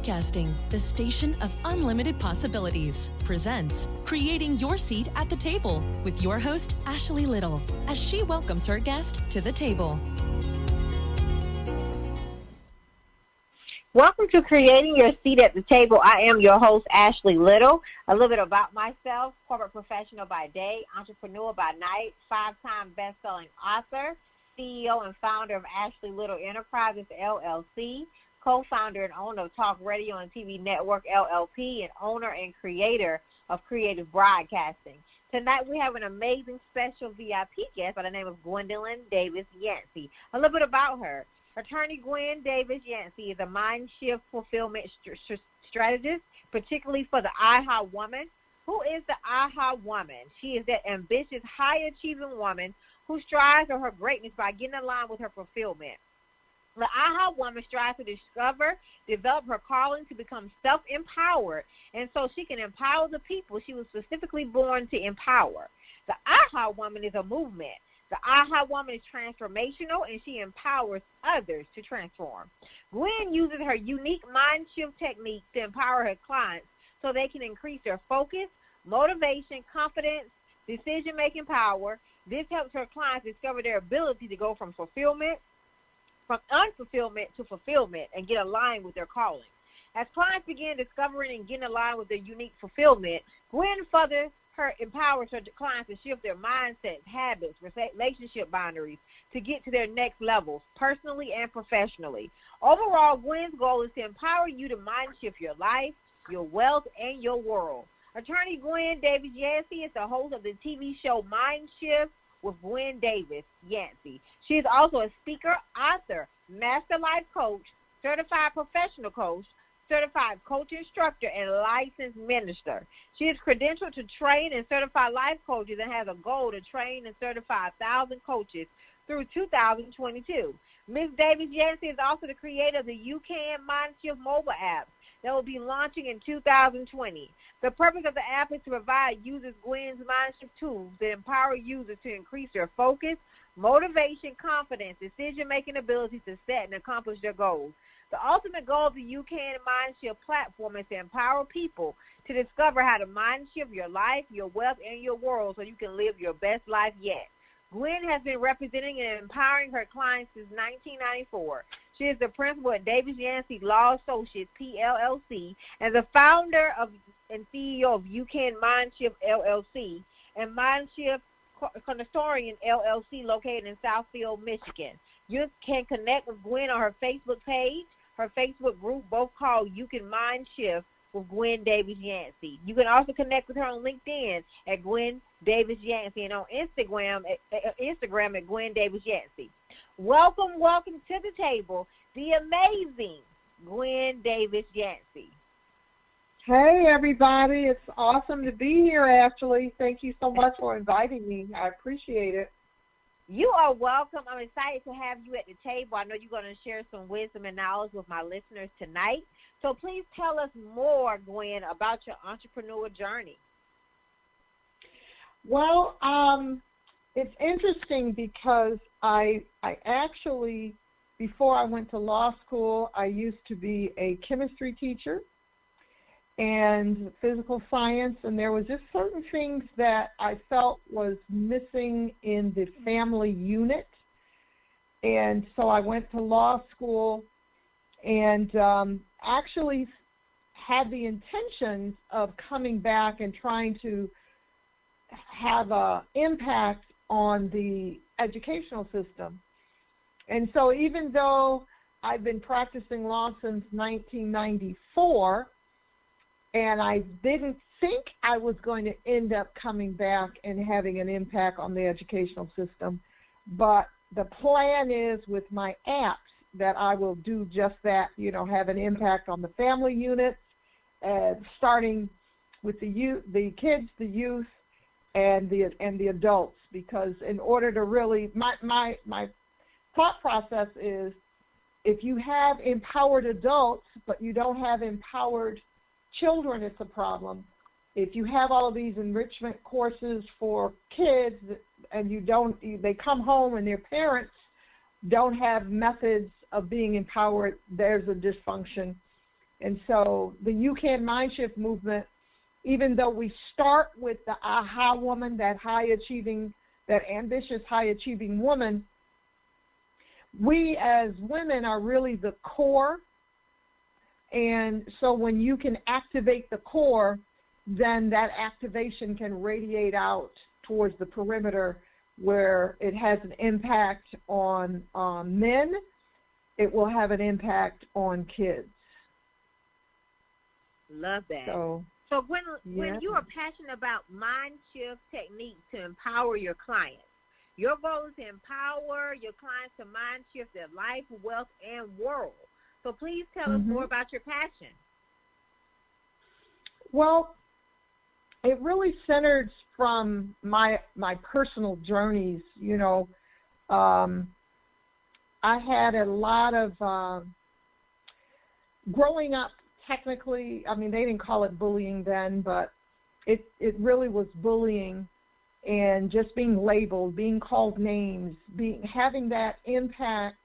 Broadcasting, the station of unlimited possibilities, presents Creating Your Seat at the Table with your host, Ashley Little, as she welcomes her guest to the table. Welcome to Creating Your Seat at the Table. I am your host, Ashley Little. A little bit about myself: corporate professional by day, entrepreneur by night, 5-time best-selling author, CEO and founder of Ashley Little Enterprises, LLC, co-founder and owner of Talk Radio and TV Network, LLP, and owner and creator of Creative Broadcasting. Tonight we have an amazing special VIP guest by the name of Gwendolyn Davis-Yancey. A little bit about her. Attorney Gwen Davis-Yancey is a Mindshift Fulfillment Strategist, particularly for the AHA woman. Who is the AHA woman? She is that ambitious, high-achieving woman who strives for her greatness by getting in line with her fulfillment. The AHA woman strives to discover, develop her calling to become self-empowered, and so she can empower the people she was specifically born to empower. The AHA woman is a movement. The AHA woman is transformational, and she empowers others to transform. Gwen uses her unique mind shift technique to empower her clients so they can increase their focus, motivation, confidence, decision-making power. This helps her clients discover their ability to go from unfulfillment to fulfillment and get aligned with their calling. As clients begin discovering and getting aligned with their unique fulfillment, Gwen further empowers her clients to shift their mindsets, habits, relationship boundaries to get to their next levels, personally and professionally. Overall, Gwen's goal is to empower you to mind shift your life, your wealth, and your world. Attorney Gwen Davis-Yancey is the host of the TV show Mindshift with Gwen Davis-Yancey. She is also a speaker, author, master life coach, certified professional coach, certified coach instructor, and licensed minister. She is credentialed to train and certify life coaches and has a goal to train and certify 1,000 coaches through 2022. Ms. Davis-Yancey is also the creator of the You Can Mindshift mobile app that will be launching in 2020. The purpose of the app is to provide users Gwen's Mindshift tools that empower users to increase their focus, motivation, confidence, decision-making abilities to set and accomplish their goals. The ultimate goal of the You Can Mindshift platform is to empower people to discover how to mindshift your life, your wealth, and your world so you can live your best life yet. Gwen has been representing and empowering her clients since 1994. She is the principal at Davis-Yancey Law Associates, PLLC, and the founder and CEO of You Can Mindshift, LLC, and Mindshift Consortium, LLC, located in Southfield, Michigan. You can connect with Gwen on her Facebook page, her Facebook group, both called You Can Mindshift with Gwen Davis-Yancey. You can also connect with her on LinkedIn at Gwen Davis-Yancey and on Instagram at Gwen Davis-Yancey. Welcome to the table, the amazing Gwen Davis-Yancey. Hey, everybody. It's awesome to be here, Ashley. Thank you so much for inviting me. I appreciate it. You are welcome. I'm excited to have you at the table. I know you're going to share some wisdom and knowledge with my listeners tonight. So please tell us more, Gwen, about your entrepreneurial journey. Well, it's interesting because I actually, before I went to law school, I used to be a chemistry teacher and physical science, and there was just certain things that I felt was missing in the family unit. And so I went to law school and actually had the intentions of coming back and trying to have an impact on the educational system. And so even though I've been practicing law since 1994, and I didn't think I was going to end up coming back and having an impact on the educational system, but the plan is with my apps that I will do just that, have an impact on the family units, starting with the kids, the youth, and the adults, because in order to really, my thought process is, if you have empowered adults but you don't have empowered children, it's a problem. If you have all of these enrichment courses for kids and they come home and their parents don't have methods of being empowered, there's a dysfunction. And so the You Can Mindshift movement, even though we start with the aha woman, that ambitious, high-achieving woman, we as women are really the core. And so when you can activate the core, then that activation can radiate out towards the perimeter where it has an impact on men. It will have an impact on kids. Love that. So when you are passionate about Mindshift techniques to empower your clients, your goal is to empower your clients to Mindshift their life, wealth, and world. So please tell us more about your passion. Well, it really centers from my personal journeys. You know, I had a lot of growing up. Technically, I mean, they didn't call it bullying then, but it really was bullying, and just being labeled, being called names, having that impact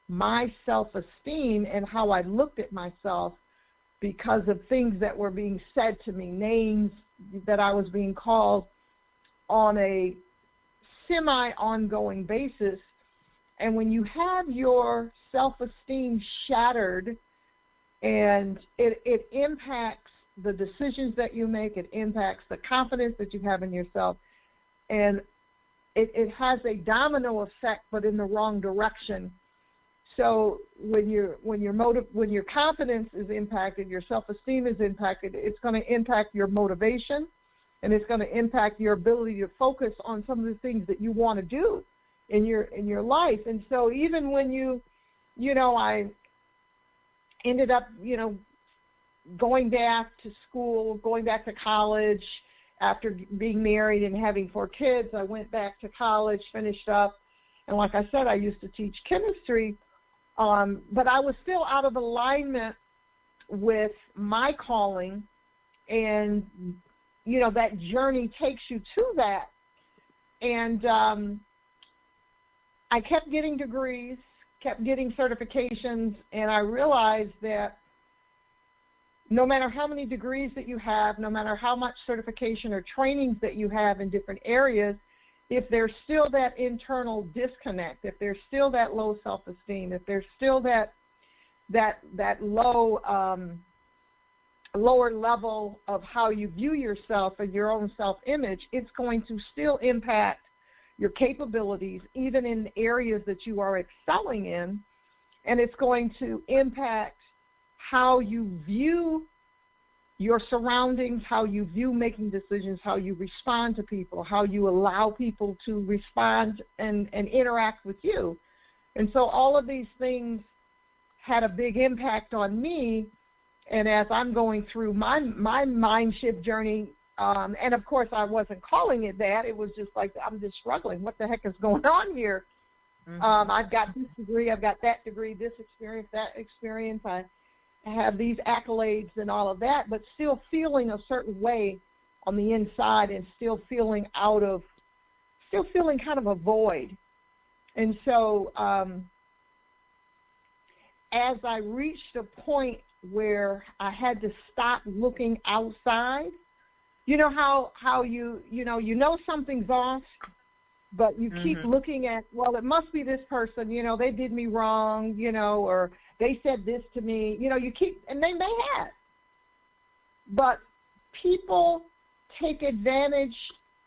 my self-esteem and how I looked at myself because of things that were being said to me, names that I was being called on a semi-ongoing basis. And when you have your self-esteem shattered, and it impacts the decisions that you make, it impacts the confidence that you have in yourself, and it has a domino effect, but in the wrong direction. So when your confidence is impacted, your self-esteem is impacted, it's going to impact your motivation, and it's going to impact your ability to focus on some of the things that you want to do in your life. And so even when I ended up, going back to school, going back to college after being married and having 4 kids. I went back to college, finished up, and like I said, I used to teach chemistry, but I was still out of alignment with my calling, and, that journey takes you to that. And I kept getting degrees, kept getting certifications, and I realized that no matter how many degrees that you have, no matter how much certification or trainings that you have in different areas, if there's still that internal disconnect, if there's still that low self-esteem, if there's still that lower level of how you view yourself and your own self-image, it's going to still impact your capabilities, even in areas that you are excelling in, and it's going to impact how you view your surroundings, how you view making decisions, how you respond to people, how you allow people to respond and interact with you. And so all of these things had a big impact on me, and as I'm going through my Mindshift journey, and of course I wasn't calling it that, it was just like, I'm just struggling. What the heck is going on here? I've got this degree, I've got that degree, this experience, that experience, I have these accolades and all of that, but still feeling a certain way on the inside and still feeling kind of a void. And so as I reached a point where I had to stop looking outside, you know how you know something's off, but you keep looking at, well, it must be this person, they did me wrong, or they said this to me, you keep, and they may have. But people take advantage,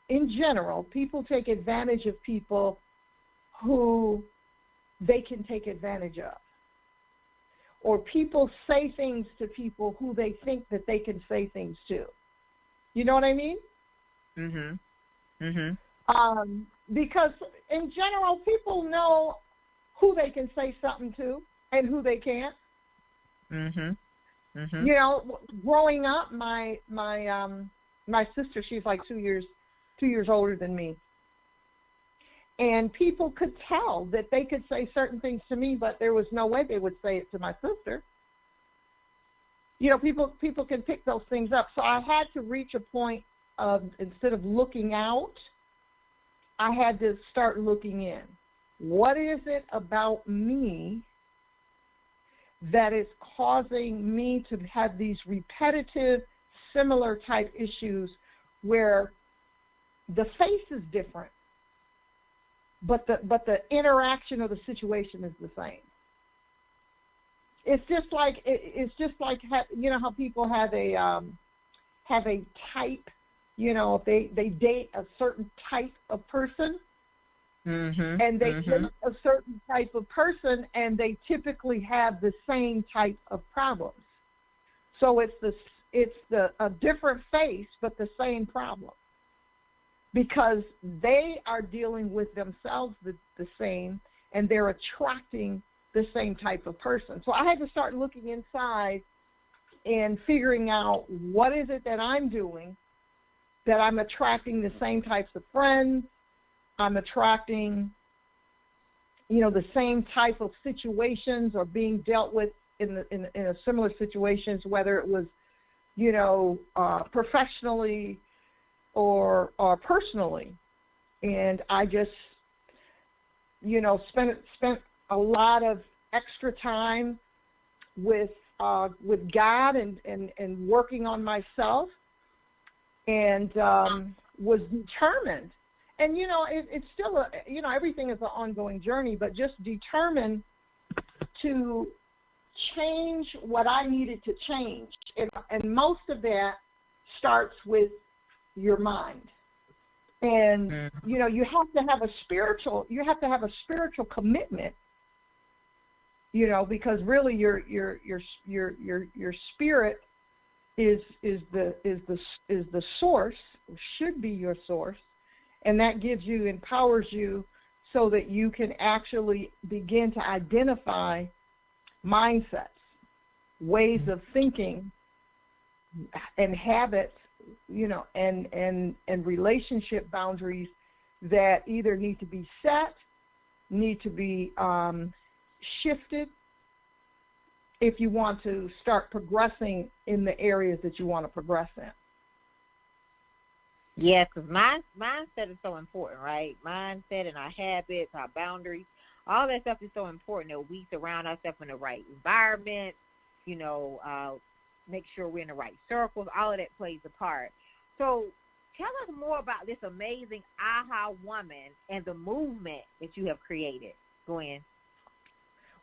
in general, people take advantage of people who they can take advantage of. Or people say things to people who they think that they can say things to. You know what I mean? Because in general, people know who they can say something to and who they can't. Growing up, my sister, she's like 2 years older than me, and people could tell that they could say certain things to me, but there was no way they would say it to my sister. People can pick those things up. So I had to reach a point of, instead of looking out, I had to start looking in. What is it about me that is causing me to have these repetitive, similar type issues where the face is different, but the interaction of the situation is the same. It's just like you know how people have a type, you know, if they date a certain type of person, and they date a certain type of person, and they typically have the same type of problems. So it's a different face, but the same problem, because they are dealing with themselves the same, and they're attracting the same type of person. So I had to start looking inside and figuring out what is it that I'm doing that I'm attracting the same types of friends, I'm attracting, you know, the same type of situations or being dealt with in a similar situations, whether it was, you know, professionally or personally. And I just, you know, spent a lot of extra time with God and working on myself, and was determined. And, you know, it's still, you know, everything is an ongoing journey, but just determined to change what I needed to change. And most of that starts with your mind. And, you know, you have to have a spiritual commitment, you know, because really your spirit is the source, or should be your source. And that empowers you so that you can actually begin to identify mindsets, ways of thinking, and habits, you know, and relationship boundaries that either need to be set, need to be shifted if you want to start progressing in the areas that you want to progress in. Yes, because mindset is so important, right? Mindset and our habits, our boundaries, all that stuff is so important that we surround ourselves in the right environment, you know, make sure we're in the right circles. All of that plays a part. So tell us more about this amazing aha woman and the movement that you have created, Gwen.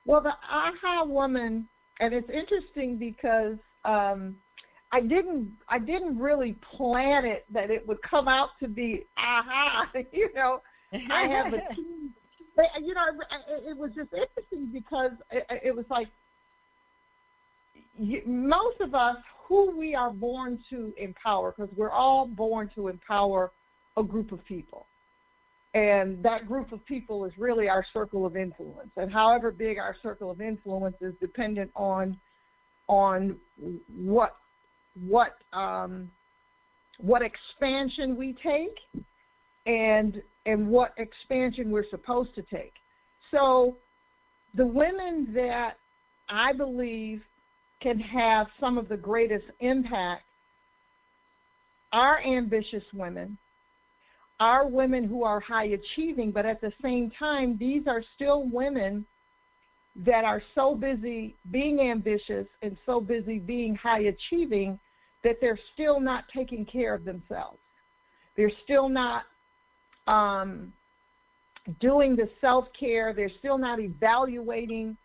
Well, the aha woman, and it's interesting because I didn't really plan it that it would come out to be aha. You know, I have a team. You know, it was just interesting because it was like most of us, who we are born to empower, because we're all born to empower a group of people. And that group of people is really our circle of influence. And however big our circle of influence is dependent on what expansion we take and what expansion we're supposed to take. So the women that I believe can have some of the greatest impact are ambitious women, are women who are high achieving, but at the same time, these are still women that are so busy being ambitious and so busy being high achieving that they're still not taking care of themselves. They're still not doing the self-care. They're still not evaluating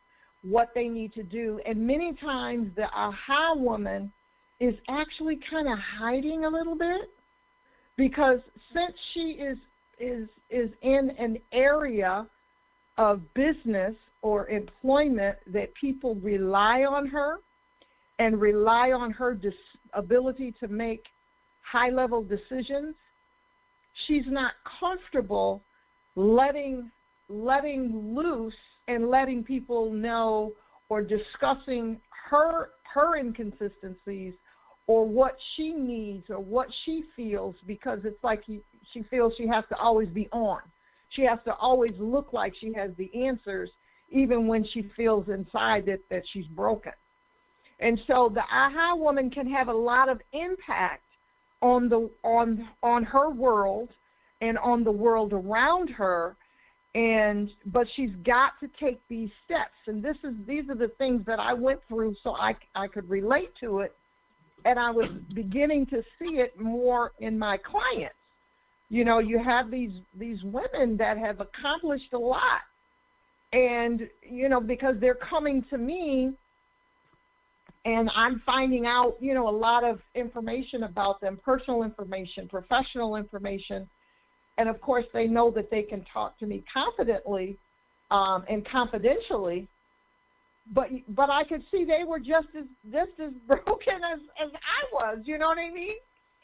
what they need to do. And many times the aha woman is actually kind of hiding a little bit, because since she is in an area of business or employment that people rely on her and rely on her ability to make high-level decisions, she's not comfortable letting loose and letting people know or discussing her inconsistencies or what she needs or what she feels, because it's like she feels she has to always be on. She has to always look like she has the answers, even when she feels inside that she's broken. And so the aha woman can have a lot of impact on her world and on the world around her. But she's got to take these steps, and these are the things that I went through so I could relate to it, and I was beginning to see it more in my clients. You know, you have these women that have accomplished a lot, and, you know, because they're coming to me and I'm finding out, you know, a lot of information about them, personal information, professional information, and of course they know that they can talk to me confidently and confidentially, but I could see they were just as broken as I was, you know what I mean?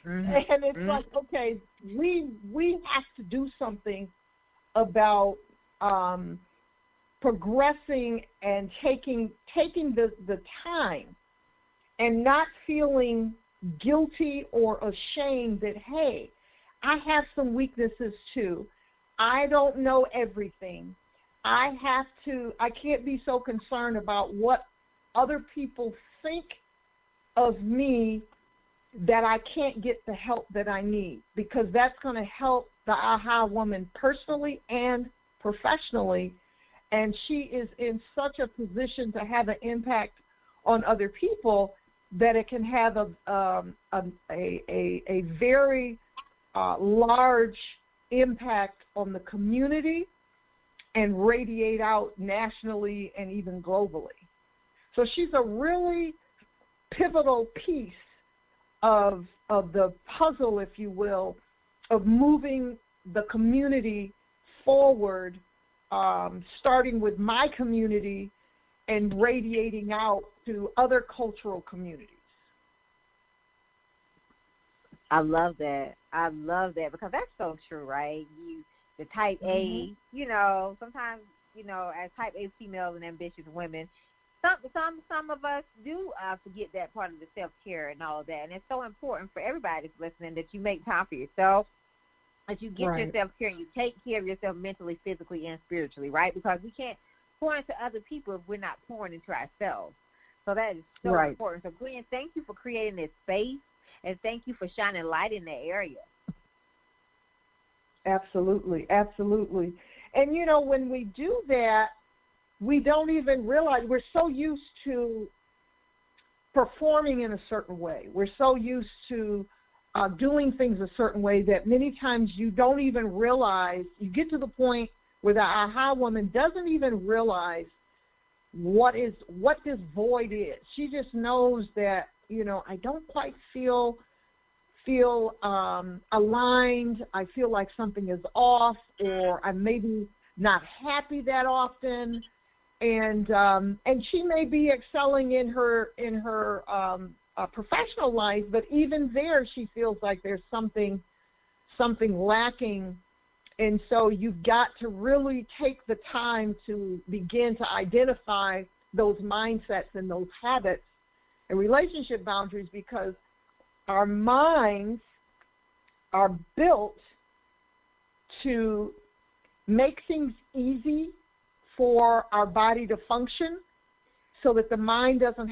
Mm-hmm. And it's like, okay, we have to do something about progressing and taking the time and not feeling guilty or ashamed that, hey, I have some weaknesses too. I don't know everything. I can't be so concerned about what other people think of me that I can't get the help that I need, because that's going to help the aha woman personally and professionally, and she is in such a position to have an impact on other people that it can have a very large impact on the community and radiate out nationally and even globally. So she's a really pivotal piece of the puzzle, if you will, of moving the community forward, starting with my community and radiating out to other cultural communities. I love that because that's so true, right? The type A, you know, sometimes, you know, as type A females and ambitious women, some of us do forget that part of the self-care and all of that. And it's so important for everybody that's listening that you make time for yourself, that you get your self-care and you take care of yourself mentally, physically, and spiritually, right? Because we can't pour into other people if we're not pouring into ourselves. So that is so important. So, Gwen, thank you for creating this space, and thank you for shining light in that area. Absolutely, absolutely. And, you know, when we do that, we don't even realize we're so used to performing in a certain way. We're so used to doing things a certain way that many times you don't even realize. You get to the point where the aha woman doesn't even realize what this void is. She just knows that, you know, I don't quite feel aligned. I feel like something is off, or I'm maybe not happy that often. And she may be excelling in her professional life, but even there she feels like there's something lacking. And so you've got to really take the time to begin to identify those mindsets and those habits and relationship boundaries, because our minds are built to make things easy for our body to function, so that the brain doesn't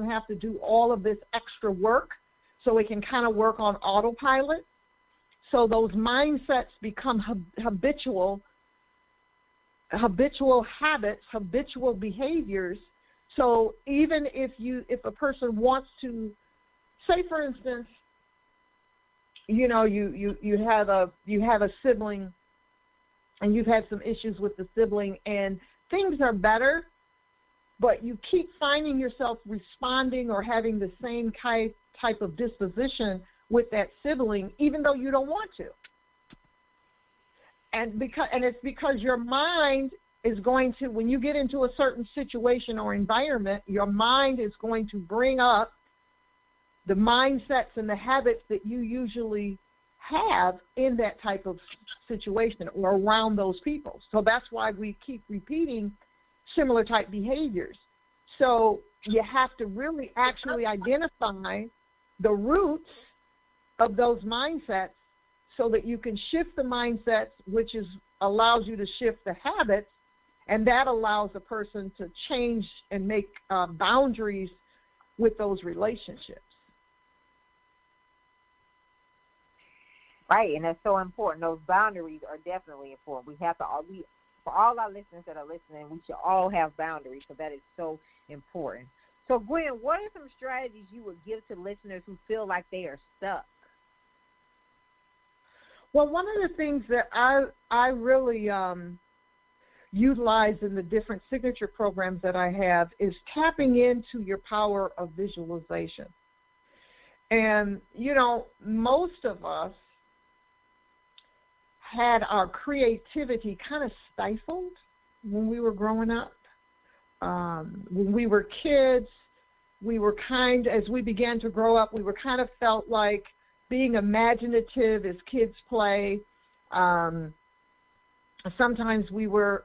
have to do all of this extra work, so it can kind of work on autopilot. So those mindsets become habitual habits, habitual behaviors. So even if a person wants to, say for instance, you know, you have a sibling, and you've had some issues with the sibling, and things are better, but you keep finding yourself responding or having the same type of disposition with that sibling, even though you don't want to. And it's because your mind is going to, when you get into a certain situation or environment, your mind is going to bring up the mindsets and the habits that you usually have in that type of situation or around those people. So that's why we keep repeating similar type behaviors. So you have to really actually identify the roots of those mindsets so that you can shift the mindsets, which allows you to shift the habits, and that allows a person to change and make boundaries with those relationships. Right, and that's so important. Those boundaries are definitely important. We have to for all our listeners that are listening, we should all have boundaries, so that is so important. So, Gwen, what are some strategies you would give to listeners who feel like they are stuck? Well, one of the things that I really utilize in the different signature programs that I have is tapping into your power of visualization. And, most of us had our creativity kind of stifled when we were growing up. When we were kids, as we began to grow up, we were kind of felt like being imaginative as kids play. Sometimes we were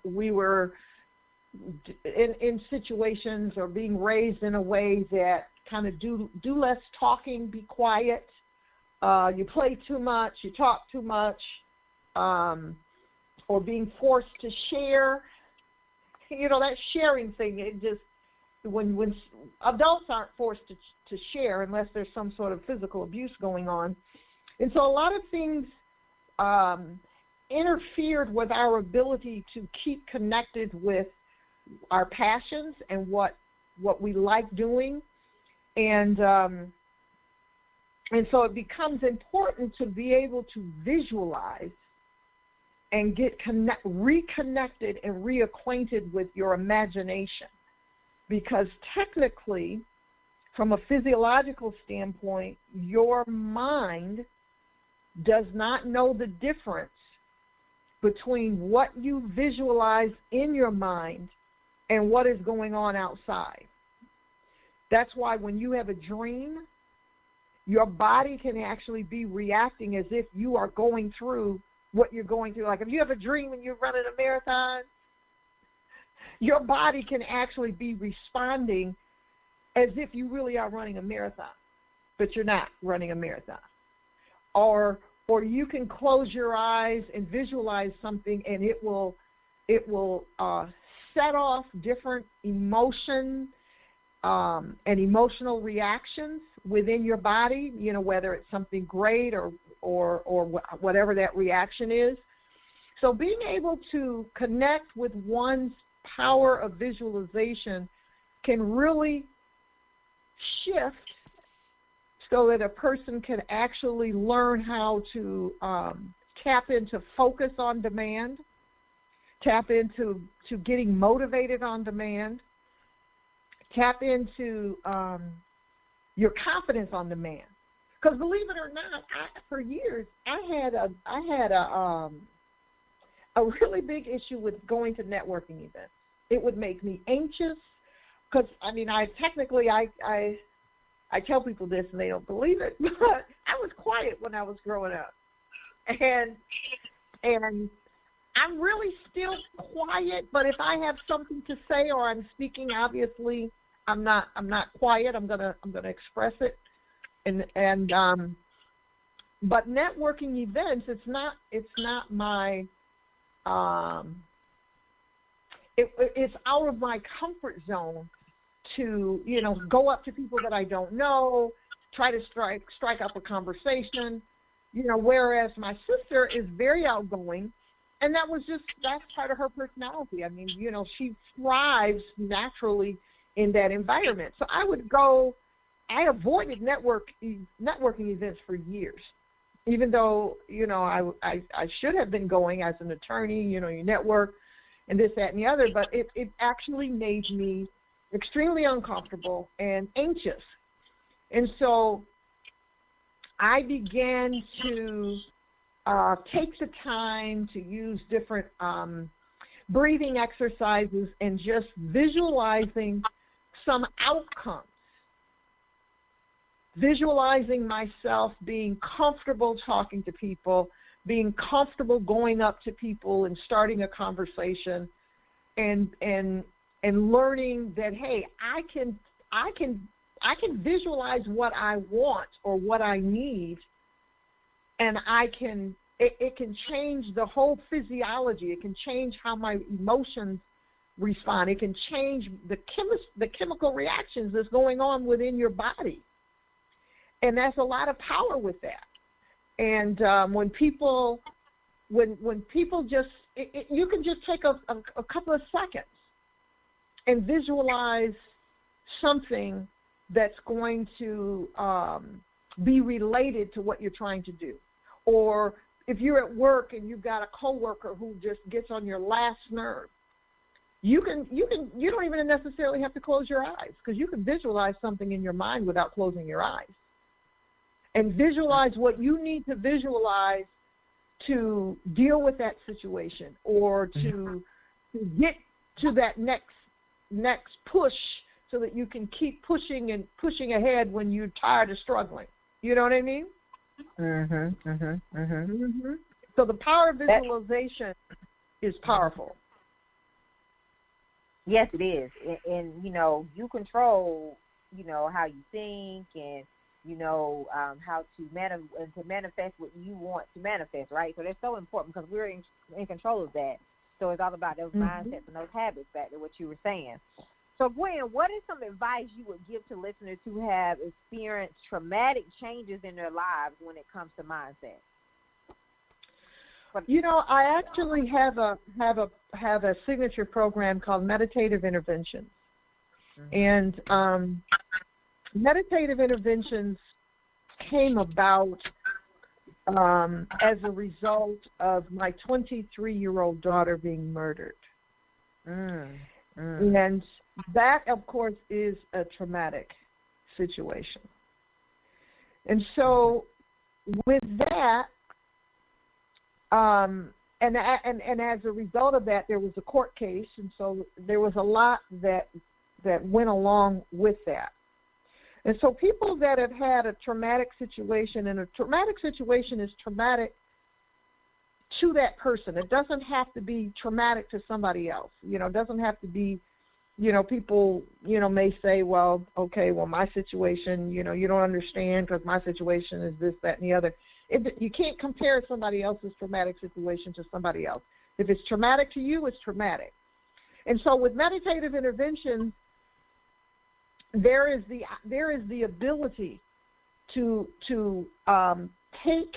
in situations or being raised in a way that kind of do less talking, be quiet. You play too much, you talk too much, or being forced to share. That sharing thing, it just, when adults aren't forced to share unless there's some sort of physical abuse going on. And so a lot of things interfered with our ability to keep connected with our passions and what we like doing. And so it becomes important to be able to visualize and get reconnected and reacquainted with your imagination. Because technically, from a physiological standpoint, your mind does not know the difference between what you visualize in your mind and what is going on outside. That's why when you have a dream, your body can actually be reacting as if you are going through what you're going through. Like if you have a dream and you're running a marathon, your body can actually be responding as if you really are running a marathon, but you're not running a marathon. Or you can close your eyes and visualize something, and it will set off different emotion and emotional reactions within your body. Whether it's something great or whatever that reaction is. So being able to connect with one's power of visualization can really shift so that a person can actually learn how to tap into focus on demand, tap into getting motivated on demand, tap into your confidence on demand. Because believe it or not, for years I had a really big issue with going to networking events. It would make me anxious because I tell people this and they don't believe it, but I was quiet when I was growing up, and I'm really still quiet. But if I have something to say or I'm speaking, obviously I'm not quiet. I'm gonna express it. But networking events, it's not my it's out of my comfort zone to go up to people that I don't know, try to strike up a conversation, whereas my sister is very outgoing, and that's part of her personality. I mean, she thrives naturally in that environment. So I avoided networking events for years, even though, I should have been going as an attorney, you network and this, that, and the other, but it actually made me extremely uncomfortable and anxious. And so I began to take the time to use different breathing exercises and just visualizing some outcomes. Visualizing myself being comfortable talking to people, being comfortable going up to people and starting a conversation, and learning that, hey, I can visualize what I want or what I need, and it can change the whole physiology. It can change how my emotions respond. It can change the chemical reactions that's going on within your body. And there's a lot of power with that. And when people just, you can just take a couple of seconds and visualize something that's going to be related to what you're trying to do. Or if you're at work and you've got a coworker who just gets on your last nerve, you don't even necessarily have to close your eyes, because you can visualize something in your mind without closing your eyes. And visualize what you need to visualize to deal with that situation, or to get to that next push, so that you can keep pushing and pushing ahead when you're tired of struggling. You know what I mean? So the power of visualization is powerful. Yes, it is. And you control, how you think, and, how to manifest what you want to manifest, right? So that's so important, because we're in control of that. So it's all about those mindsets and those habits, back to what you were saying. So, Gwen, what is some advice you would give to listeners who have experienced traumatic changes in their lives when it comes to mindset? I actually have a signature program called Meditative Interventions. And meditative interventions came about as a result of my 23-year-old daughter being murdered. And that, of course, is a traumatic situation. And so with that, and as a result of that, there was a court case, and so there was a lot that went along with that. And so people that have had a traumatic situation, and a traumatic situation is traumatic to that person. It doesn't have to be traumatic to somebody else. It doesn't have to be, people, may say, well, okay, well, my situation, you don't understand because my situation is this, that, and the other. You can't compare somebody else's traumatic situation to somebody else. If it's traumatic to you, it's traumatic. And so with meditative interventions, there is the ability to take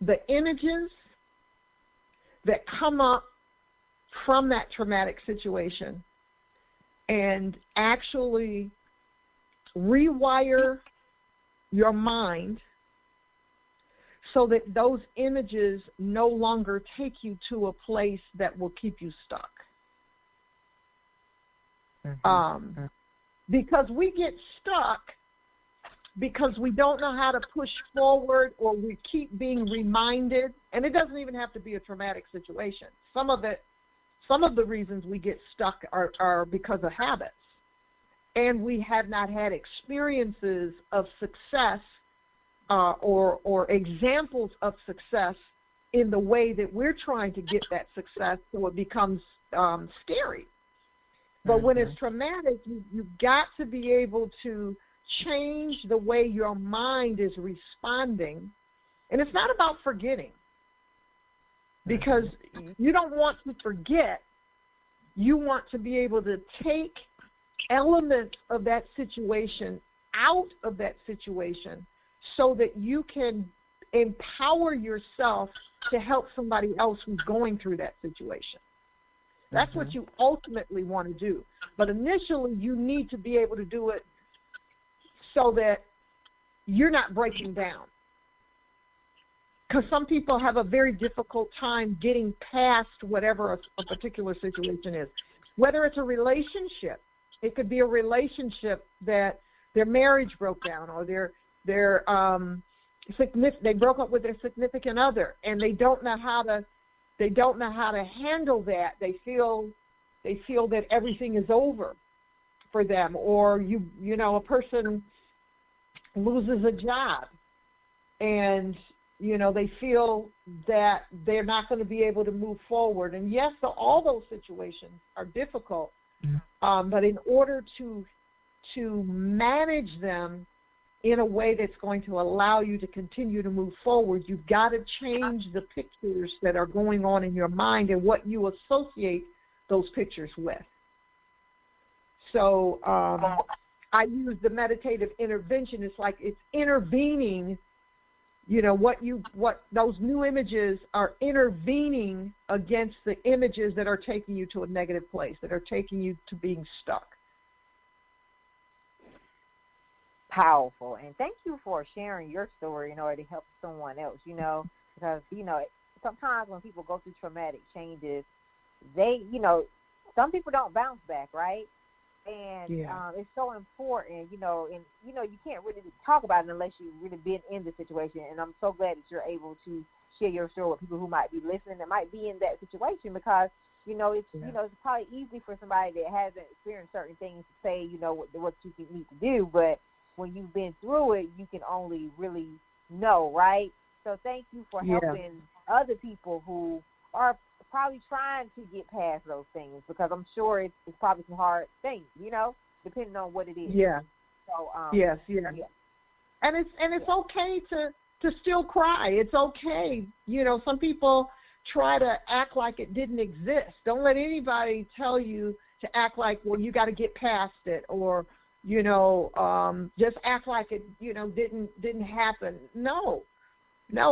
the images that come up from that traumatic situation and actually rewire your mind so that those images no longer take you to a place that will keep you stuck. Because we get stuck because we don't know how to push forward, or we keep being reminded, and it doesn't even have to be a traumatic situation. Some of the reasons we get stuck are because of habits, and we have not had experiences of success or examples of success in the way that we're trying to get that success, so it becomes scary. But when it's traumatic, you've got to be able to change the way your mind is responding. And it's not about forgetting, because you don't want to forget. You want to be able to take elements of that situation out of that situation so that you can empower yourself to help somebody else who's going through that situation. That's what you ultimately want to do. But initially, you need to be able to do it so that you're not breaking down. Because some people have a very difficult time getting past whatever a particular situation is. Whether it's a relationship, it could be a relationship that their marriage broke down, or they broke up with their significant other, and they don't know how to handle that. They feel that everything is over for them, or a person loses a job, and they feel that they're not going to be able to move forward. And yes, so all those situations are difficult, but in order to manage them in a way that's going to allow you to continue to move forward, you've got to change the pictures that are going on in your mind and what you associate those pictures with. So I use the meditative intervention. It's like it's intervening, you know, what those new images are intervening against the images that are taking you to a negative place, that are taking you to being stuck. Powerful. And thank you for sharing your story in order to help someone else, you know, because, you know, sometimes when people go through traumatic changes, they, you know, some people don't bounce back, right? And it's so important, you know, and, you know, you can't really talk about it unless you've really been in the situation. And I'm so glad that you're able to share your story with people who might be listening that might be in that situation, because, you know, it's, you know, it's probably easy for somebody that hasn't experienced certain things to say, you know, what you need to do. But when you've been through it, you can only really know, right? So thank you for helping other people who are probably trying to get past those things, because I'm sure it's probably some hard things, you know, depending on what it is. Yeah. So yes. And it's okay to still cry. It's okay. You know, some people try to act like it didn't exist. Don't let anybody tell you to act like, well, you got to get past it, or, you know, just act like it, you know, didn't happen. No,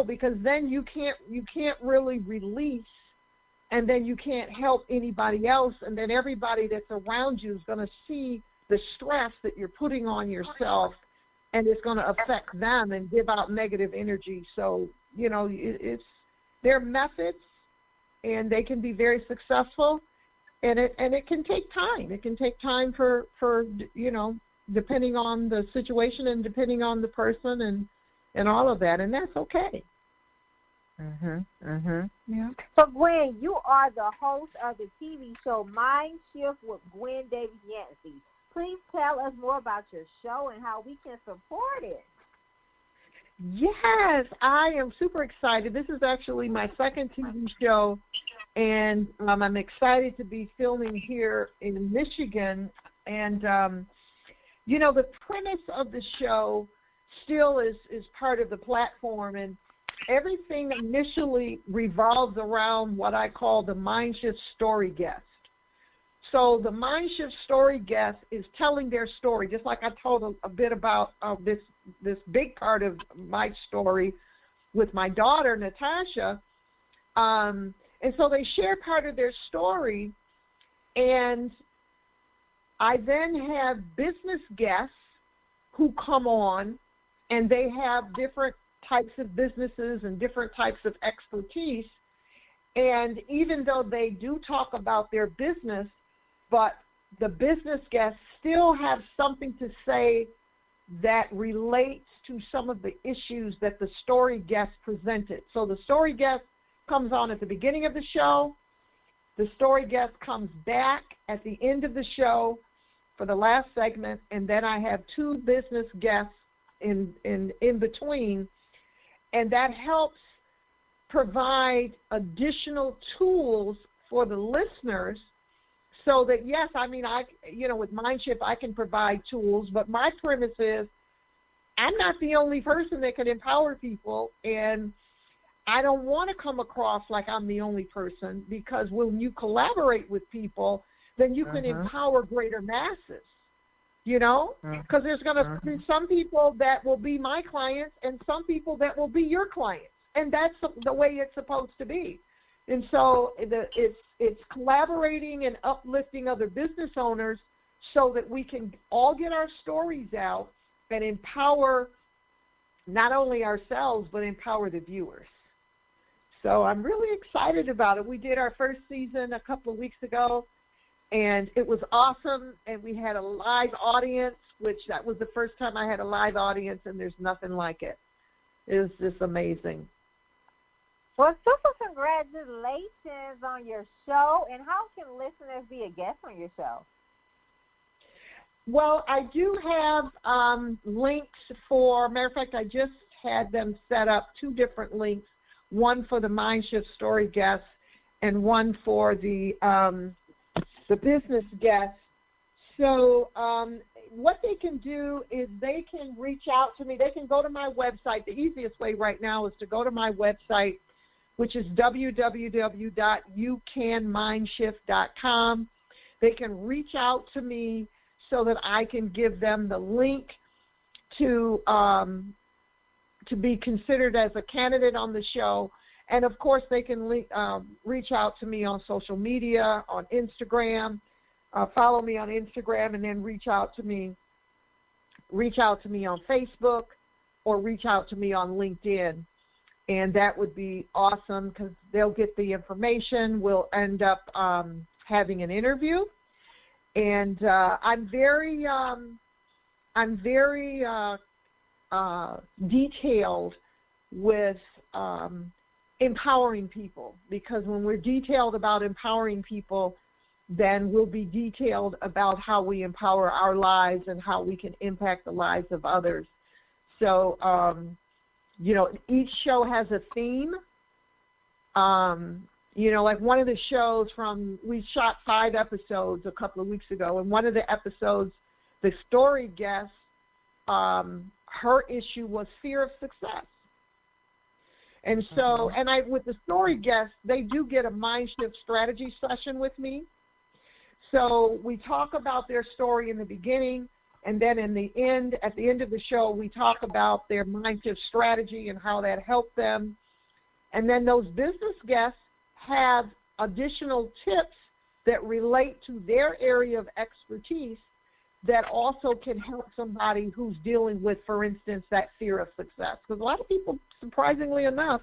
because then you can't really release. And then you can't help anybody else, and then everybody that's around you is going to see the stress that you're putting on yourself, and it's going to affect them and give out negative energy. So, you know, there are methods, and they can be very successful, and it can take time. It can take time for you know, depending on the situation and depending on the person and all of that, and that's okay. Yeah. So, Gwen, you are the host of the TV show Mindshift with Gwendolyn Davis-Yancey. Please tell us more about your show and how we can support it. Yes, I am super excited. This is actually my second TV show, and I'm excited to be filming here in Michigan. And, you know, the premise of the show still is part of the platform, and everything initially revolves around what I call the Mindshift story guest. So the Mindshift story guest is telling their story, just like I told a bit about this big part of my story with my daughter, Natasha. And so they share part of their story, and I then have business guests who come on, and they have different types of businesses and different types of expertise. And even though they do talk about their business, but the business guests still have something to say that relates to some of the issues that the story guest presented. So the story guest comes on at the beginning of the show. The story guest comes back at the end of the show for the last segment, and then I have two business guests in between. And that helps provide additional tools for the listeners, so that, yes, I mean, with Mindshift, I can provide tools, but my premise is I'm not the only person that can empower people, and I don't want to come across like I'm the only person, because when you collaborate with people, then you can empower greater masses. You know, because there's going to be some people that will be my clients and some people that will be your clients. And that's the way it's supposed to be. And so it's collaborating and uplifting other business owners so that we can all get our stories out and empower not only ourselves, but empower the viewers. So I'm really excited about it. We did our first season a couple of weeks ago, and it was awesome, and we had a live audience, which that was the first time I had a live audience, and there's nothing like it. It was just amazing. Well, super congratulations on your show, and how can listeners be a guest on your show? Well, I do have links for, matter of fact, I just had them set up two different links, one for the Mindshift story guests and one for the business guests. So what they can do is they can reach out to me. They can go to my website. The easiest way right now is to go to my website, which is www.youcanmindshift.com. They can reach out to me so that I can give them the link to be considered as a candidate on the show. And, of course, they can reach out to me on social media, on Instagram, follow me on Instagram, and then reach out to me on Facebook, or reach out to me on LinkedIn. And that would be awesome because they'll get the information. We'll end up having an interview. And I'm very detailed with empowering people, because when we're detailed about empowering people, then we'll be detailed about how we empower our lives and how we can impact the lives of others. So, each show has a theme. Like one of the shows we shot 5 episodes a couple of weeks ago, and one of the episodes, the story guest, her issue was fear of success. And so, with the story guests, they do get a Mindshift strategy session with me. So we talk about their story in the beginning, and then at the end of the show, we talk about their Mindshift strategy and how that helped them. And then those business guests have additional tips that relate to their area of expertise that also can help somebody who's dealing with, for instance, that fear of success. Because a lot of people, surprisingly enough,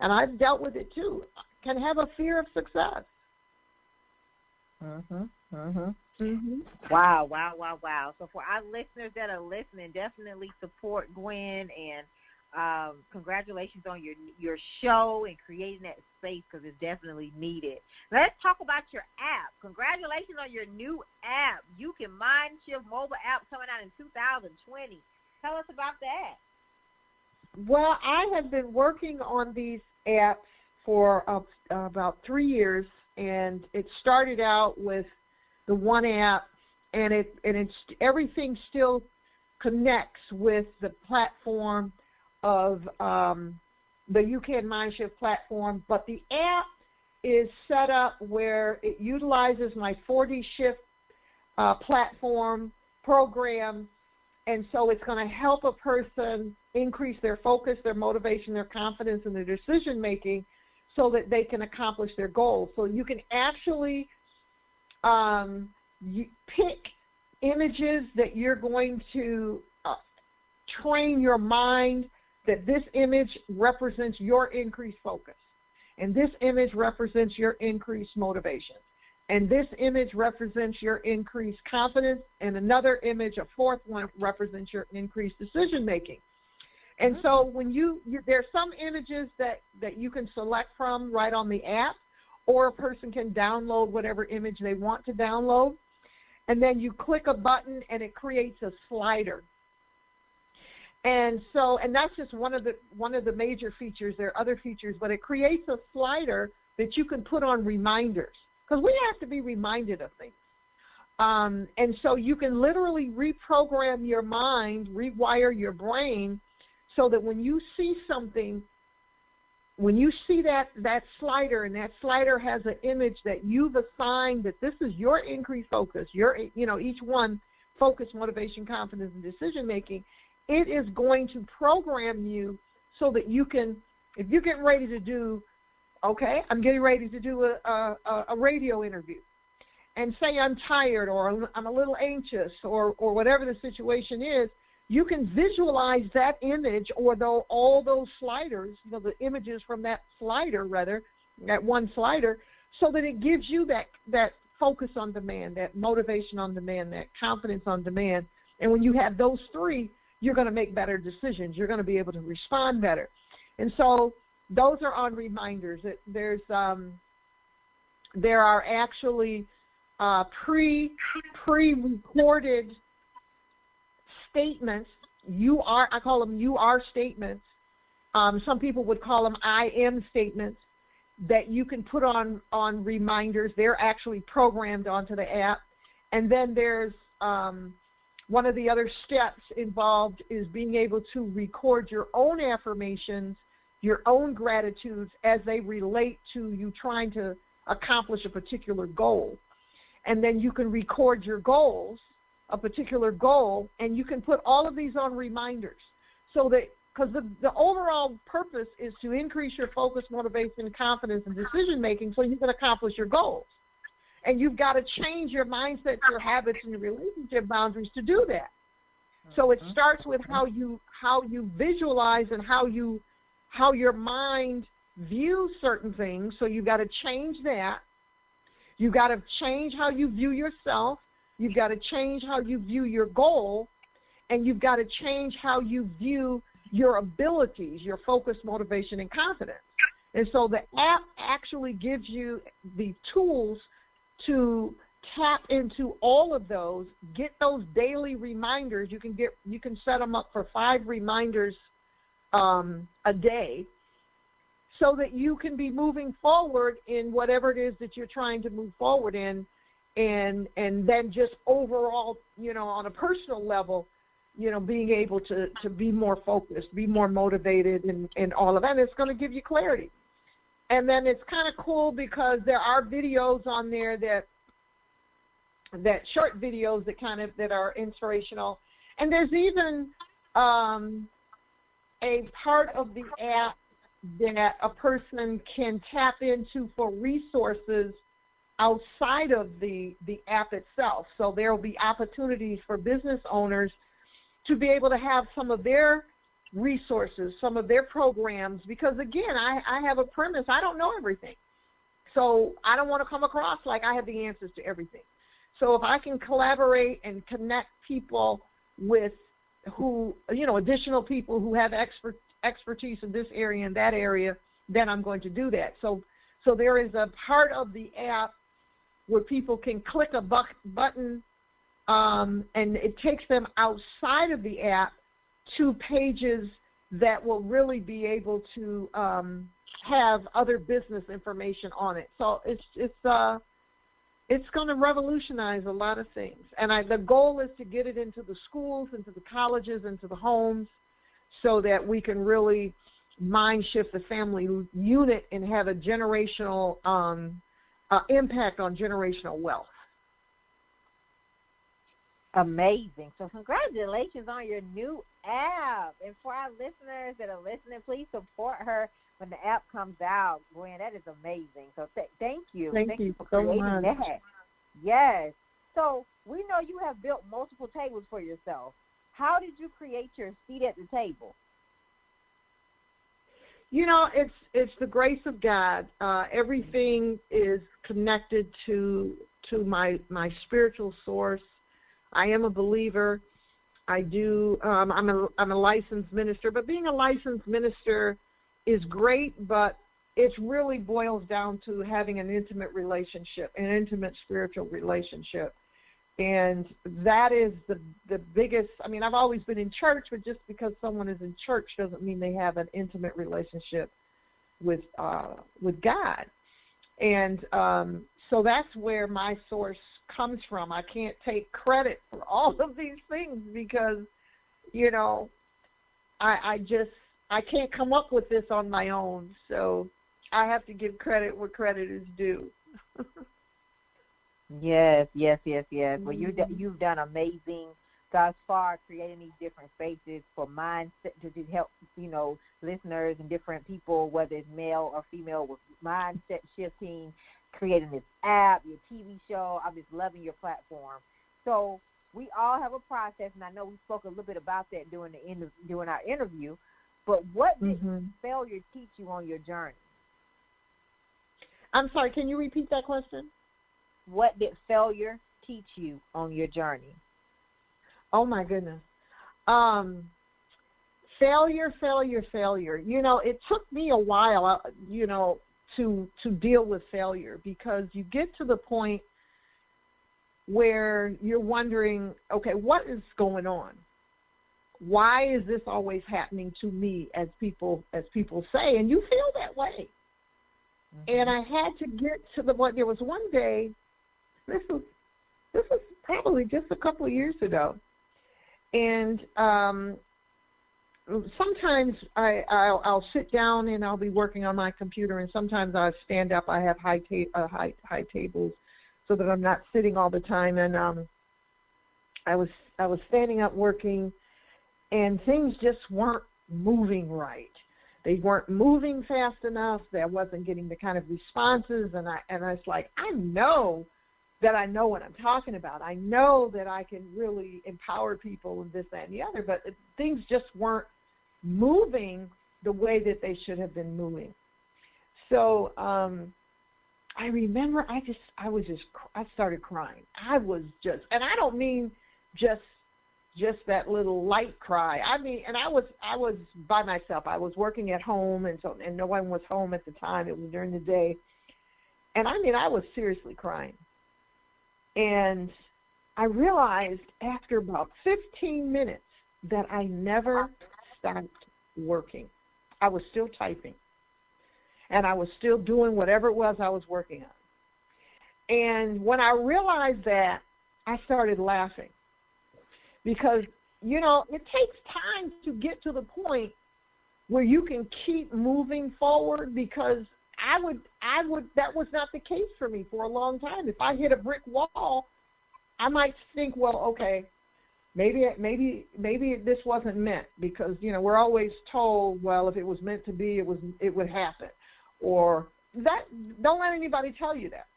and I've dealt with it too, can have a fear of success. Wow. So for our listeners that are listening, definitely support Gwen, and congratulations on your show and creating that space, because it's definitely needed. Let's talk about your app. Congratulations on your new app. You Can Mindshift mobile app coming out in 2020. Tell us about that. Well, I have been working on these apps for about 3 years, and it started out with the one app, and it's everything still connects with the platform of the You Can Mindshift platform, but the app is set up where it utilizes my 4D Shift platform program, and so it's going to help a person increase their focus, their motivation, their confidence, and their decision making, so that they can accomplish their goals. So you can actually you pick images that you're going to train your mind that this image represents your increased focus, and this image represents your increased motivation, and this image represents your increased confidence, and another image, a fourth one, represents your increased decision making. And so when there's some images that you can select from right on the app, or a person can download whatever image they want to download, and then you click a button and it creates a slider. And that's just one of the major features. There are other features, but it creates a slider that you can put on reminders, because we have to be reminded of things. And so you can literally reprogram your mind, rewire your brain, so that when you see something, when you see that slider, and that slider has an image that you've assigned that this is your increased focus, each one, focus, motivation, confidence, and decision making, it is going to program you so that you can, if you're getting ready to do, I'm getting ready to do a radio interview, and say I'm tired, or I'm a little anxious, or whatever the situation is, you can visualize that image, or all those sliders, the images from that slider, that one slider, so that it gives you that focus on demand, that motivation on demand, that confidence on demand. And when you have those three, you're going to make better decisions. You're going to be able to respond better. And so those are on reminders. There are actually pre-recorded statements. I call them you are statements. Some people would call them I am statements that you can put on reminders. They're actually programmed onto the app. And then there's one of the other steps involved is being able to record your own affirmations, your own gratitudes as they relate to you trying to accomplish a particular goal. And then you can record your goals a particular goal, and you can put all of these on reminders. So that, because the overall purpose is to increase your focus, motivation, confidence, and decision-making so you can accomplish your goals. And you've got to change your mindset, your habits, and your relationship boundaries to do that. So it starts with how you visualize and how your mind views certain things. So you've got to change that. You've got to change how you view yourself. You've got to change how you view your goal. And you've got to change how you view your abilities, your focus, motivation, and confidence. And so the app actually gives you the tools to tap into all of those, get those daily reminders. You can set them up for 5 reminders a day, so that you can be moving forward in whatever it is that you're trying to move forward in, and then just overall, on a personal level, being able to be more focused, be more motivated, and all of that. And it's going to give you clarity. And then it's kind of cool because there are videos on there that short videos that are inspirational. And there's even a part of the app that a person can tap into for resources outside of the app itself. So there will be opportunities for business owners to be able to have some of their resources, some of their programs, because again, I have a premise. I don't know everything. So I don't want to come across like I have the answers to everything. So if I can collaborate and connect people with additional people who have expertise in this area and that area, then I'm going to do that. So there is a part of the app where people can click a button, and it takes them outside of the app to pages that will really be able to have other business information on it. So it's going to revolutionize a lot of things. And the goal is to get it into the schools, into the colleges, into the homes, so that we can really mind shift the family unit and have a generational impact on generational wealth. Amazing. So congratulations on your new app. And for our listeners that are listening, please support her when the app comes out. Gwen, that is amazing. So thank you. Thank you for so creating much. that. Yes. So we know you have built multiple tables for yourself. How did you create your seat at the table? It's the grace of God. Everything is connected to my spiritual source. I am a believer. I'm a licensed minister, but being a licensed minister is great, but it really boils down to having an intimate relationship, an intimate spiritual relationship. And that is the biggest. I mean, I've always been in church, but just because someone is in church doesn't mean they have an intimate relationship with God. And so that's where my source comes from. I can't take credit for all of these things because, I can't come up with this on my own. So I have to give credit where credit is due. Yes. Well, you've done amazing thus far, creating these different spaces for mindset to help, listeners and different people, whether it's male or female, with mindset shifting, creating this app, your TV show. I'm just loving your platform. So we all have a process, and I know we spoke a little bit about that during our interview. But what did failure teach you on your journey? I'm sorry, can you repeat that question? What did failure teach you on your journey? Oh, my goodness. Failure. It took me a while, to deal with failure, because you get to the point where you're wondering, okay, what is going on? Why is this always happening to me, as people say? And you feel that way. And I had to get to there was one day, this was probably just a couple of years ago, and sometimes I'll sit down and I'll be working on my computer, and sometimes I stand up. I have high tables so that I'm not sitting all the time. And I was standing up working, and things just weren't moving right. They weren't moving fast enough. I wasn't getting the kind of responses, and I was like, I know that I know what I'm talking about. I know that I can really empower people and this, that, and the other, but things just weren't moving the way that they should have been moving. So I remember I started crying. I was just, and I don't mean just that little light cry. I mean, and I was by myself. I was working at home, and no one was home at the time. It was during the day. And I mean, I was seriously crying. And I realized after about 15 minutes that I never stopped working. I was still typing. And I was still doing whatever it was I was working on. And when I realized that, I started laughing. Because, you know, it takes time to get to the point where you can keep moving forward, because that was not the case for me for a long time. If I hit a brick wall, I might think, well, okay, maybe this wasn't meant, because, you know, we're always told, well, if it was meant to be, it would happen. Or that, don't let anybody tell you that,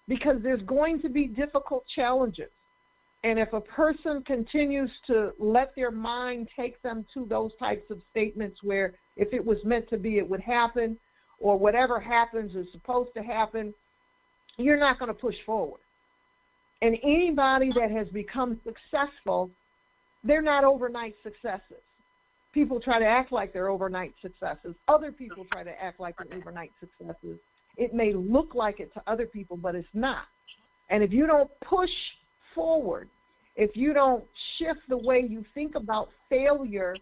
because there's going to be difficult challenges. And if a person continues to let their mind take them to those types of statements where if it was meant to be, it would happen, or whatever happens is supposed to happen, you're not going to push forward. And anybody that has become successful, they're not overnight successes. People try to act like they're overnight successes. Other people try to act like they're overnight successes. It may look like it to other people, but it's not. And if you don't push forward, if you don't shift the way you think about failure,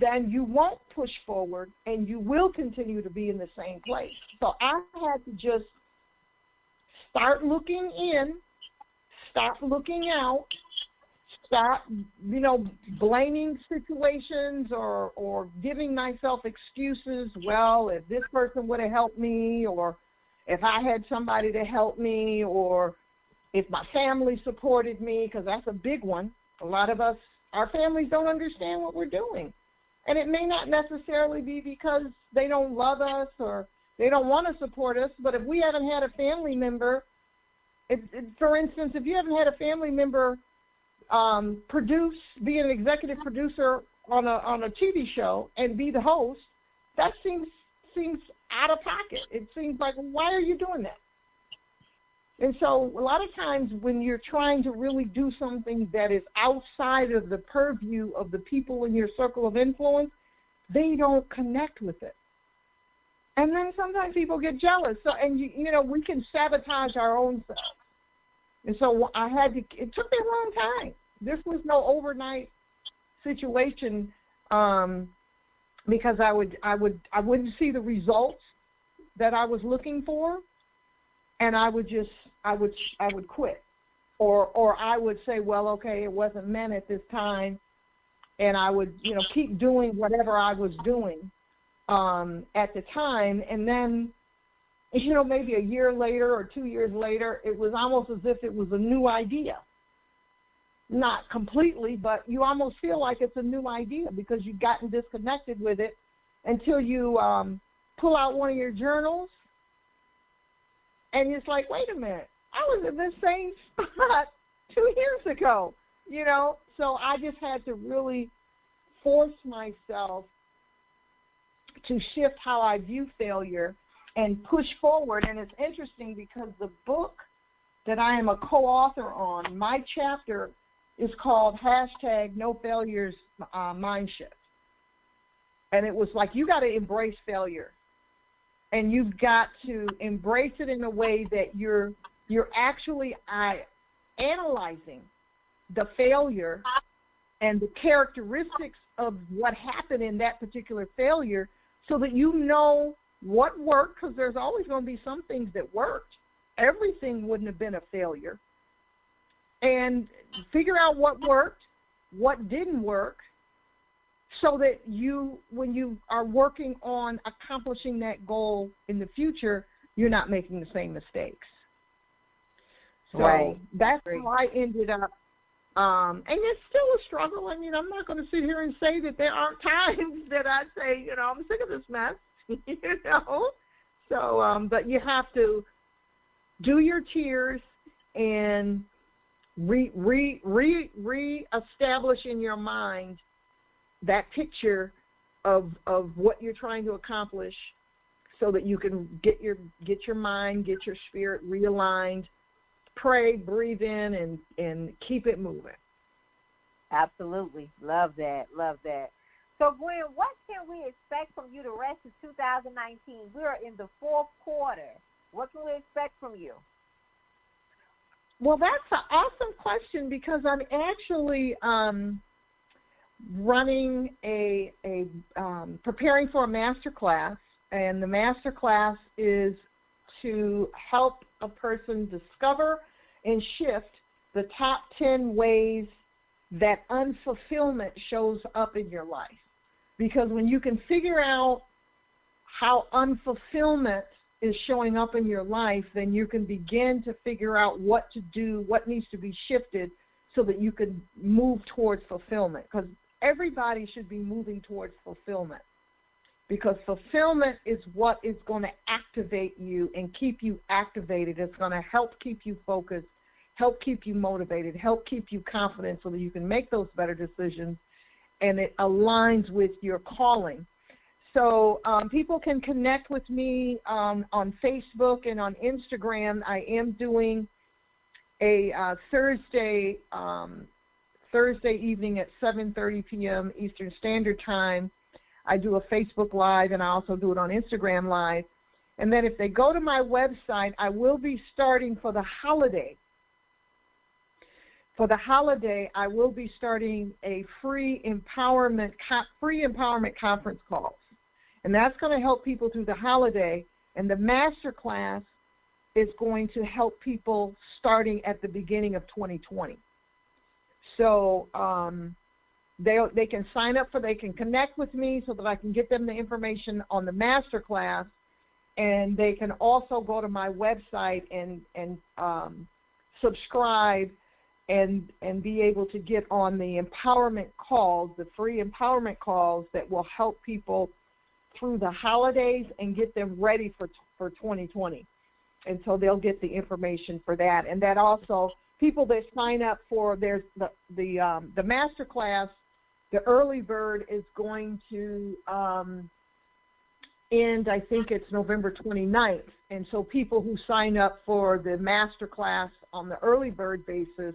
then you won't push forward, and you will continue to be in the same place. So I had to just start looking in, stop looking out, stop, you know, blaming situations or giving myself excuses. Well, if this person would have helped me, or if I had somebody to help me, or if my family supported me, because that's a big one. A lot of us, our families don't understand what we're doing. And it may not necessarily be because they don't love us or they don't want to support us, but if we haven't had a family member, for instance, if you haven't had a family member be an executive producer on a TV show and be the host, that seems out of pocket. It seems like, why are you doing that? And so a lot of times when you're trying to really do something that is outside of the purview of the people in your circle of influence, they don't connect with it. And then sometimes people get jealous. So, and you know, we can sabotage our own selves. And so it took me a long time. This was no overnight situation, because I wouldn't see the results that I was looking for. And I would quit, or I would say, well, okay, it wasn't meant at this time, and I would, you know, keep doing whatever I was doing at the time, and then, you know, maybe a year later or 2 years later, it was almost as if it was a new idea. Not completely, but you almost feel like it's a new idea because you've gotten disconnected with it until you pull out one of your journals. And it's like, wait a minute, I was in this same spot 2 years ago, you know? So I just had to really force myself to shift how I view failure and push forward. And it's interesting because the book that I am a co-author on, my chapter is called #NoFailures Mindshift. And it was like, you got to embrace failure. And you've got to embrace it in a way that you're actually analyzing the failure and the characteristics of what happened in that particular failure, so that you know what worked, because there's always going to be some things that worked. Everything wouldn't have been a failure. And figure out what worked, what didn't work, so that when you are working on accomplishing that goal in the future, you're not making the same mistakes. So right. That's how I ended up And it's still a struggle. I mean, I'm not going to sit here and say that there aren't times that I say, I'm sick of this mess, So, but you have to do your tiers and reestablish in your mind that picture of what you're trying to accomplish, so that you can get your mind, get your spirit realigned, pray, breathe in, and keep it moving. Absolutely. Love that. So, Gwen, what can we expect from you the rest of 2019? We're in the fourth quarter. What can we expect from you? Well, that's an awesome question, because I'm actually running preparing for a master class, and the master class is to help a person discover and shift the top 10 ways that unfulfillment shows up in your life. Because when you can figure out how unfulfillment is showing up in your life, then you can begin to figure out what to do, what needs to be shifted, so that you can move towards fulfillment. Because everybody should be moving towards fulfillment, because fulfillment is what is going to activate you and keep you activated. It's going to help keep you focused, help keep you motivated, help keep you confident, so that you can make those better decisions, and it aligns with your calling. So people can connect with me on Facebook and on Instagram. I am doing a Thursday evening at 7:30 p.m. Eastern Standard Time. I do a Facebook Live, and I also do it on Instagram Live. And then if they go to my website, I will be starting for the holiday. For the holiday, I will be starting a free empowerment conference calls. And that's going to help people through the holiday. And the master class is going to help people starting at the beginning of 2020. So they can sign up they can connect with me, so that I can get them the information on the master class. And they can also go to my website and subscribe and be able to get on the empowerment calls, the free empowerment calls that will help people through the holidays and get them ready for 2020. And so they'll get the information for that. And that also, people that sign up for the master class, the early bird is going to end, I think it's November 29th. And so people who sign up for the master class on the early bird basis,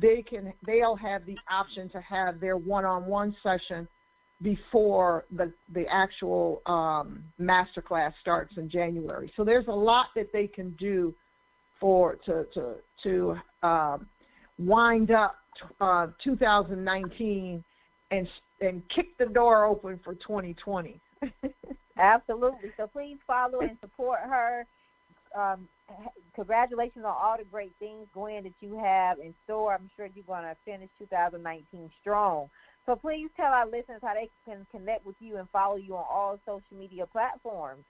they'll have the option to have their one-on-one session before the actual master class starts in January. So there's a lot that they can do to wind up 2019 and kick the door open for 2020. Absolutely. So please follow and support her. Congratulations on all the great things, Gwen, that you have in store. I'm sure you're going to finish 2019 strong. So please tell our listeners how they can connect with you and follow you on all social media platforms.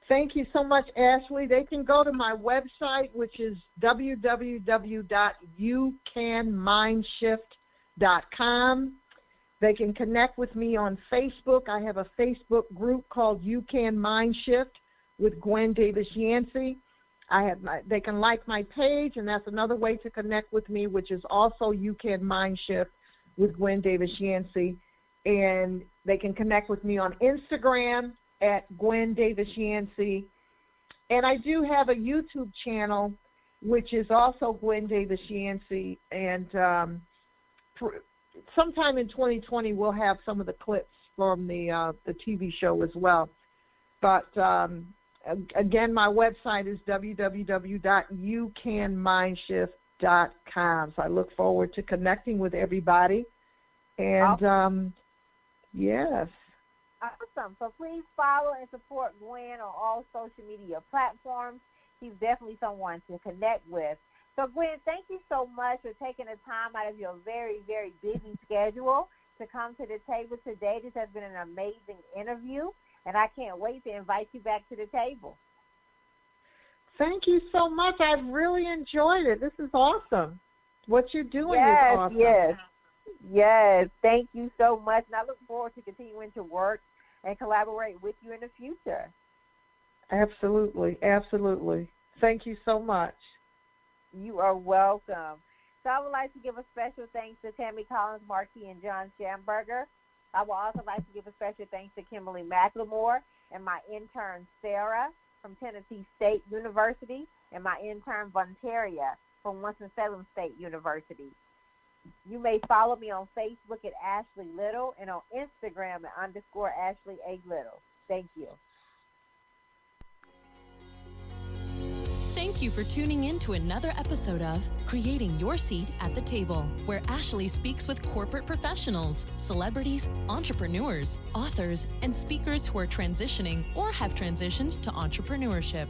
Thank you so much, Ashley. They can go to my website, which is www.youcanmindshift.com. They can connect with me on Facebook. I have a Facebook group called You Can Mindshift with Gwendolyn Davis-Yancey. They can like my page, and that's another way to connect with me, which is also You Can Mindshift with Gwen Davis-Yancey. And they can connect with me on Instagram at Gwen Davis-Yancey. And I do have a YouTube channel, which is also Gwen Davis-Yancey. And sometime in 2020, we'll have some of the clips from the TV show as well. But again, my website is www.youcanmindshift.com. So I look forward to connecting with everybody. And yes. Awesome. So please follow and support Gwen on all social media platforms. She's definitely someone to connect with. So, Gwen, thank you so much for taking the time out of your very, very busy schedule to come to the table today. This has been an amazing interview, and I can't wait to invite you back to the table. Thank you so much. I've really enjoyed it. This is awesome. What you're doing is awesome. Yes. Thank you so much. And I look forward to continuing to work and collaborate with you in the future. Absolutely. Thank you so much. You are welcome. So I would like to give a special thanks to Tammy Collins, Marquis, and John Schamberger. I would also like to give a special thanks to Kimberly McLemore and my intern, Sarah, from Tennessee State University, and my intern, Vontaria, from Winston-Salem State University. You may follow me on Facebook at Ashley Little and on Instagram at _Ashley A. Little. Thank you. Thank you for tuning in to another episode of Creating Your Seat at the Table, where Ashley speaks with corporate professionals, celebrities, entrepreneurs, authors, and speakers who are transitioning or have transitioned to entrepreneurship.